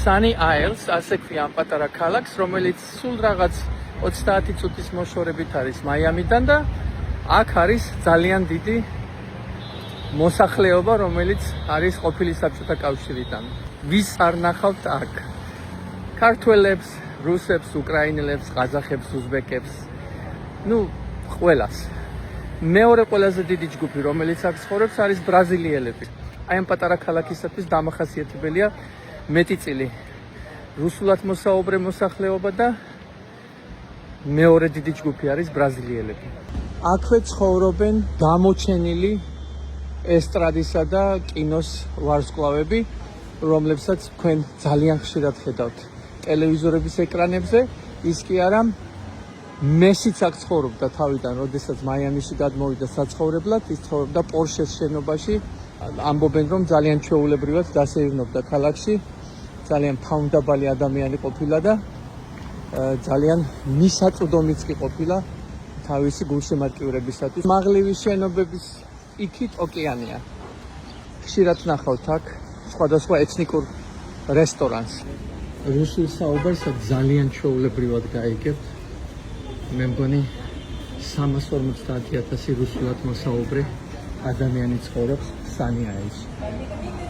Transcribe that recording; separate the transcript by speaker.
Speaker 1: Sunny Isles, ასე ქვია ამ პატარა ქალაქს, რომელიც სულ რაღაც 30 წუთის მოშორებით არის მაიამიდან და აქ არის ძალიან დიდი მოსახლეობა, რომელიც არის ყოფილი საბჭოთა კავშირიდან. ვის არ ნახავთ აქ? ქართველებს, რუსებს, უკრაინელებს, ყაზახებს, უზბეკებს. ყველას. მეორე ყველაზე დიდი ჯგუფი, რომელიც აქ ცხოვრობს, არის ბრაზილიელები. აი ამ პატარა ქალაქისათვის დამახასიათებელია მეტიწილი რუსულად მოსაუბრე მოსახლეობა და მეორე დიდი ჯგუფი არის ბრაზილიელები. აქვე ცხოვრობენ გამოჩენილი ესტრადისა და კინოს ვარსკვლავები, რომლებსაც თქვენ ძალიან ხშირად ხედავთ ტელევიზორების ეკრანებზე, ის კი არა მესიც აქ ცხოვრობდა თავიდან, როდესაც მაიამიში გადმოვიდა საცხოვრებლად, ის ცხოვრობდა პორშეს შენობაში. ამბობენ, რომ ძალიან ჩვეულებრივად დასეირნობდა ქალაქში, ძალიან ფაუნდაბალი ადამიანი ყოფილა და ძალიან მისაწვდომიც კი ყოფილა თავისი გულშემატკივრებისათვის. მაღლივი შენობების იქით ოკეანეა. ხშირად ნახავთ აქ სხვადასხვა ეთნიკურ რესტორანს. რუსულ საუბარს ძალიან ჩვეულებრივად გაიგებთ. მე მგონი 350,000 რუსულად მოსაუბრე ადამიანი ცხოვრობს Sunny Isles-ში.